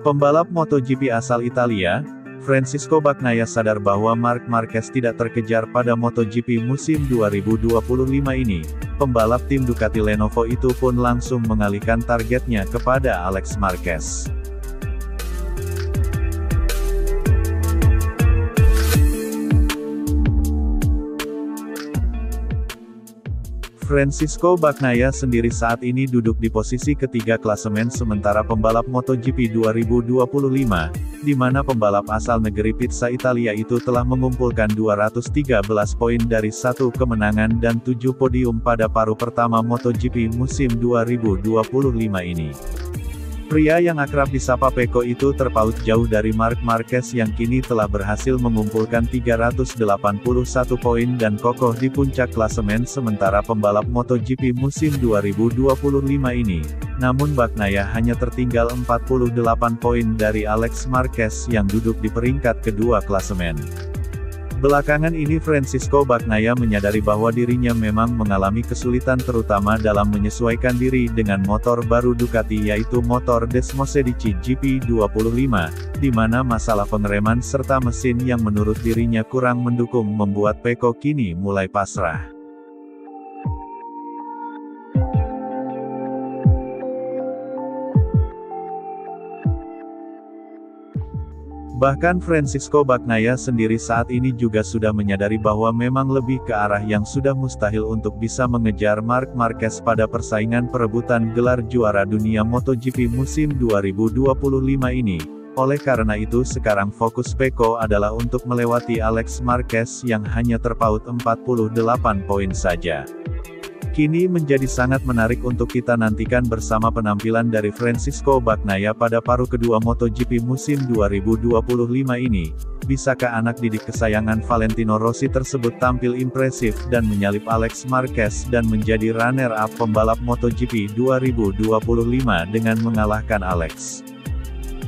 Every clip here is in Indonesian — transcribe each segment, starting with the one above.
Pembalap MotoGP asal Italia, Francisco Bagnaia sadar bahwa Marc Marquez tidak terkejar pada MotoGP musim 2025 ini. Pembalap tim Ducati Lenovo itu pun langsung mengalihkan targetnya kepada Alex Marquez. Francisco Bagnaia sendiri saat ini duduk di posisi ketiga klasemen sementara pembalap MotoGP 2025, di mana pembalap asal negeri pizza Italia itu telah mengumpulkan 213 poin dari 1 kemenangan dan 7 podium pada paruh pertama MotoGP musim 2025 ini. Pria yang akrab disapa Peko itu terpaut jauh dari Marc Marquez yang kini telah berhasil mengumpulkan 381 poin dan kokoh di puncak klasemen sementara pembalap MotoGP musim 2025 ini. Namun Bagnaia hanya tertinggal 48 poin dari Alex Marquez yang duduk di peringkat kedua klasemen. Belakangan ini Francisco Bagnaia menyadari bahwa dirinya memang mengalami kesulitan terutama dalam menyesuaikan diri dengan motor baru Ducati yaitu motor Desmosedici GP25, di mana masalah pengereman serta mesin yang menurut dirinya kurang mendukung membuat Peko kini mulai pasrah. Bahkan Francisco Bagnaia sendiri saat ini juga sudah menyadari bahwa memang lebih ke arah yang sudah mustahil untuk bisa mengejar Marc Marquez pada persaingan perebutan gelar juara dunia MotoGP musim 2025 ini. Oleh karena itu sekarang fokus Peko adalah untuk melewati Alex Marquez yang hanya terpaut 48 poin saja. Kini menjadi sangat menarik untuk kita nantikan bersama penampilan dari Francisco Bagnaia pada paruh kedua MotoGP musim 2025 ini. Bisakah anak didik kesayangan Valentino Rossi tersebut tampil impresif dan menyalip Alex Marquez dan menjadi runner-up pembalap MotoGP 2025 dengan mengalahkan Alex?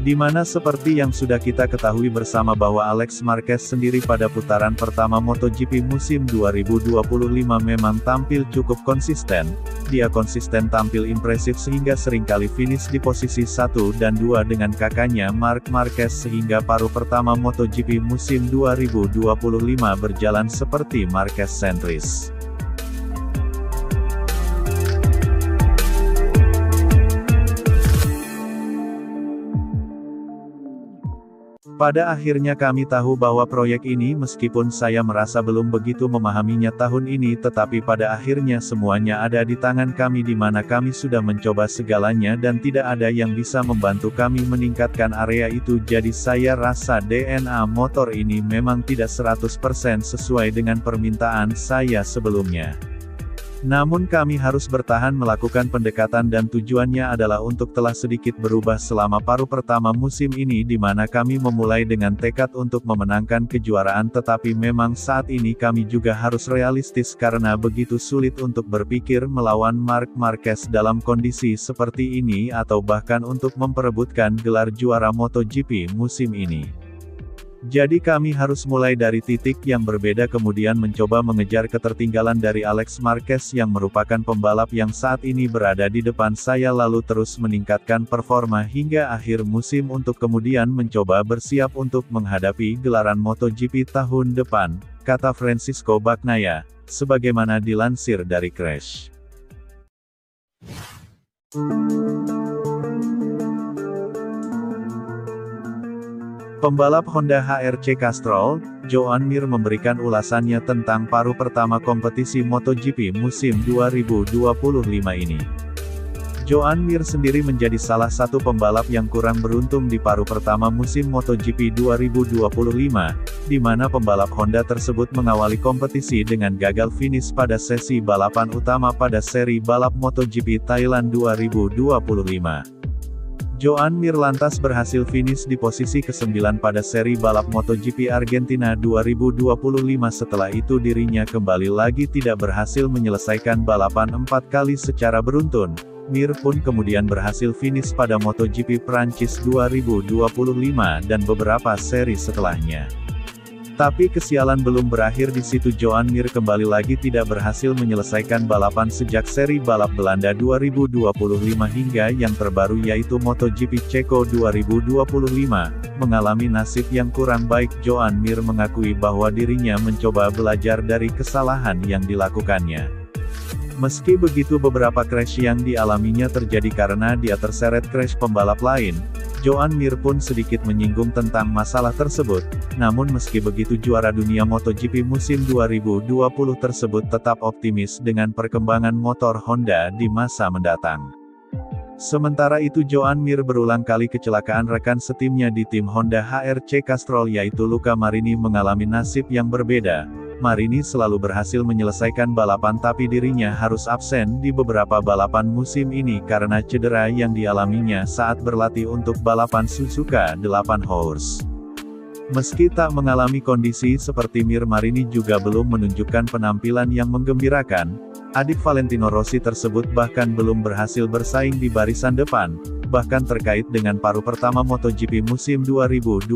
Di mana seperti yang sudah kita ketahui bersama bahwa Alex Marquez sendiri pada putaran pertama MotoGP musim 2025 memang tampil cukup konsisten. Dia konsisten tampil impresif sehingga seringkali finish di posisi 1 dan 2 dengan kakaknya Marc Marquez sehingga paruh pertama MotoGP musim 2025 berjalan seperti Marquez sentris. Pada akhirnya kami tahu bahwa proyek ini meskipun saya merasa belum begitu memahaminya tahun ini tetapi pada akhirnya semuanya ada di tangan kami di mana kami sudah mencoba segalanya dan tidak ada yang bisa membantu kami meningkatkan area itu jadi saya rasa DNA motor ini memang tidak 100% sesuai dengan permintaan saya sebelumnya. Namun kami harus bertahan melakukan pendekatan dan tujuannya adalah untuk telah sedikit berubah selama paruh pertama musim ini di mana kami memulai dengan tekad untuk memenangkan kejuaraan tetapi memang saat ini kami juga harus realistis karena begitu sulit untuk berpikir melawan Marc Marquez dalam kondisi seperti ini atau bahkan untuk memperebutkan gelar juara MotoGP musim ini. Jadi kami harus mulai dari titik yang berbeda kemudian mencoba mengejar ketertinggalan dari Alex Marquez yang merupakan pembalap yang saat ini berada di depan saya lalu terus meningkatkan performa hingga akhir musim untuk kemudian mencoba bersiap untuk menghadapi gelaran MotoGP tahun depan, kata Francisco Bagnaia, sebagaimana dilansir dari Crash. Pembalap Honda HRC Castrol, Joan Mir memberikan ulasannya tentang paruh pertama kompetisi MotoGP musim 2025 ini. Joan Mir sendiri menjadi salah satu pembalap yang kurang beruntung di paruh pertama musim MotoGP 2025, di mana pembalap Honda tersebut mengawali kompetisi dengan gagal finish pada sesi balapan utama pada seri balap MotoGP Thailand 2025. Joan Mir lantas berhasil finish di posisi ke-9 pada seri balap MotoGP Argentina 2025 setelah itu dirinya kembali lagi tidak berhasil menyelesaikan balapan 4 kali secara beruntun. Mir pun kemudian berhasil finish pada MotoGP Prancis 2025 dan beberapa seri setelahnya. Tapi kesialan belum berakhir di situ. Joan Mir kembali lagi tidak berhasil menyelesaikan balapan sejak seri balap Belanda 2025 hingga yang terbaru yaitu MotoGP Ceko 2025, mengalami nasib yang kurang baik. Joan Mir mengakui bahwa dirinya mencoba belajar dari kesalahan yang dilakukannya. Meski begitu, beberapa crash yang dialaminya terjadi karena dia terseret crash pembalap lain. Joan Mir pun sedikit menyinggung tentang masalah tersebut. Namun meski begitu, juara dunia MotoGP musim 2020 tersebut tetap optimis dengan perkembangan motor Honda di masa mendatang. Sementara itu, Joan Mir berulang kali kecelakaan rekan setimnya di tim Honda HRC Castrol yaitu Luca Marini mengalami nasib yang berbeda. Marini selalu berhasil menyelesaikan balapan tapi dirinya harus absen di beberapa balapan musim ini karena cedera yang dialaminya saat berlatih untuk balapan Suzuka 8 Horse. Meski tak mengalami kondisi seperti Mir, Marini juga belum menunjukkan penampilan yang menggembirakan. Adik Valentino Rossi tersebut bahkan belum berhasil bersaing di barisan depan. Bahkan terkait dengan paruh pertama MotoGP musim 2025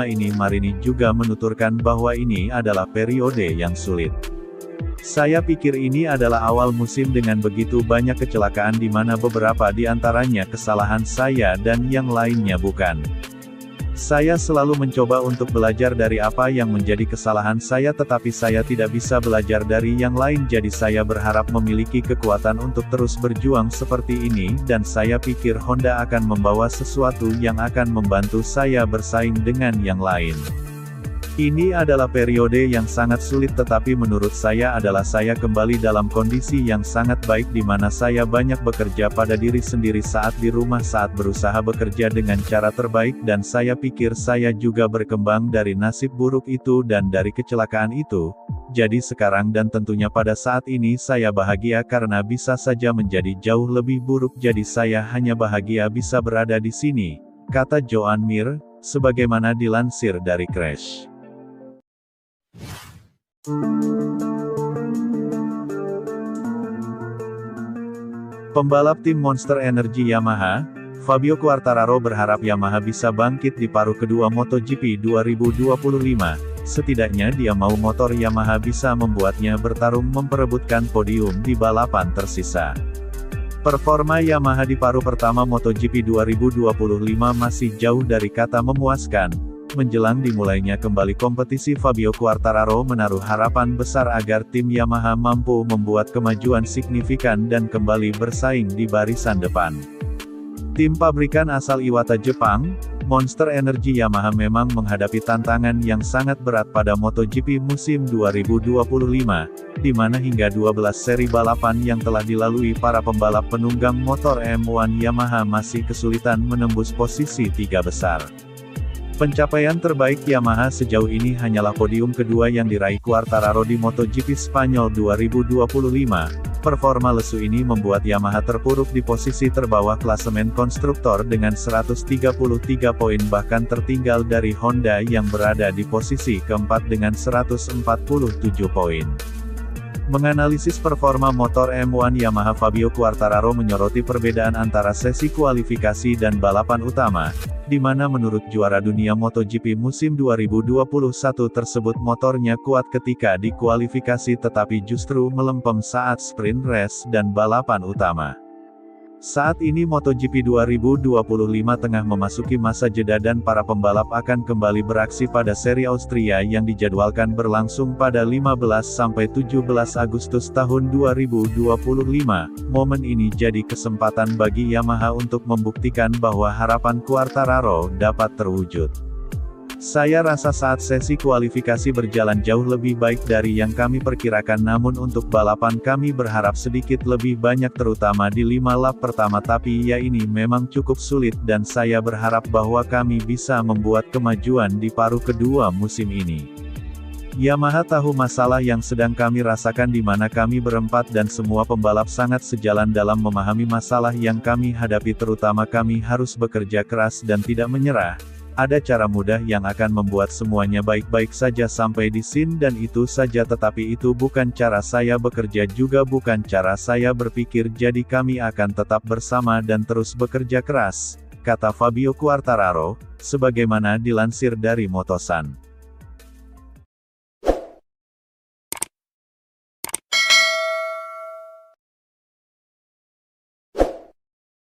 ini, Marini juga menuturkan bahwa ini adalah periode yang sulit. Saya pikir ini adalah awal musim dengan begitu banyak kecelakaan di mana beberapa di antaranya kesalahan saya dan yang lainnya bukan. Saya selalu mencoba untuk belajar dari apa yang menjadi kesalahan saya tetapi saya tidak bisa belajar dari yang lain, jadi saya berharap memiliki kekuatan untuk terus berjuang seperti ini dan saya pikir Honda akan membawa sesuatu yang akan membantu saya bersaing dengan yang lain. Ini adalah periode yang sangat sulit tetapi menurut saya adalah saya kembali dalam kondisi yang sangat baik di mana saya banyak bekerja pada diri sendiri saat di rumah saat berusaha bekerja dengan cara terbaik dan saya pikir saya juga berkembang dari nasib buruk itu dan dari kecelakaan itu. Jadi sekarang dan tentunya pada saat ini saya bahagia karena bisa saja menjadi jauh lebih buruk, jadi saya hanya bahagia bisa berada di sini, kata Joan Mir, sebagaimana dilansir dari Crash. Pembalap tim Monster Energy Yamaha, Fabio Quartararo berharap Yamaha bisa bangkit di paruh kedua MotoGP 2025. Setidaknya dia mau motor Yamaha bisa membuatnya bertarung memperebutkan podium di balapan tersisa. Performa Yamaha di paruh pertama MotoGP 2025 masih jauh dari kata memuaskan. Menjelang dimulainya kembali kompetisi, Fabio Quartararo menaruh harapan besar agar tim Yamaha mampu membuat kemajuan signifikan dan kembali bersaing di barisan depan. Tim pabrikan asal Iwata, Jepang, Monster Energy Yamaha memang menghadapi tantangan yang sangat berat pada MotoGP musim 2025, di mana hingga 12 seri balapan yang telah dilalui para pembalap penunggang motor M1 Yamaha masih kesulitan menembus posisi 3 besar. Pencapaian terbaik Yamaha sejauh ini hanyalah podium kedua yang diraih Quartararo di MotoGP Spanyol 2025. Performa lesu ini membuat Yamaha terpuruk di posisi terbawah klasemen konstruktor dengan 133 poin, bahkan tertinggal dari Honda yang berada di posisi keempat dengan 147 poin. Menganalisis performa motor M1 Yamaha, Fabio Quartararo menyoroti perbedaan antara sesi kualifikasi dan balapan utama, di mana menurut juara dunia MotoGP musim 2021 tersebut motornya kuat ketika di kualifikasi tetapi justru melempem saat sprint race dan balapan utama. Saat ini MotoGP 2025 tengah memasuki masa jeda dan para pembalap akan kembali beraksi pada seri Austria yang dijadwalkan berlangsung pada 15–17 Agustus tahun 2025. Momen ini jadi kesempatan bagi Yamaha untuk membuktikan bahwa harapan Quartararo dapat terwujud. Saya rasa saat sesi kualifikasi berjalan jauh lebih baik dari yang kami perkirakan, namun untuk balapan kami berharap sedikit lebih banyak terutama di 5 lap pertama, tapi ya ini memang cukup sulit dan saya berharap bahwa kami bisa membuat kemajuan di paruh kedua musim ini. Yamaha tahu masalah yang sedang kami rasakan di mana kami berempat dan semua pembalap sangat sejalan dalam memahami masalah yang kami hadapi, terutama kami harus bekerja keras dan tidak menyerah. Ada cara mudah yang akan membuat semuanya baik-baik saja sampai di sini dan itu saja, tetapi itu bukan cara saya bekerja juga bukan cara saya berpikir, jadi kami akan tetap bersama dan terus bekerja keras, kata Fabio Quartararo, sebagaimana dilansir dari Motosan.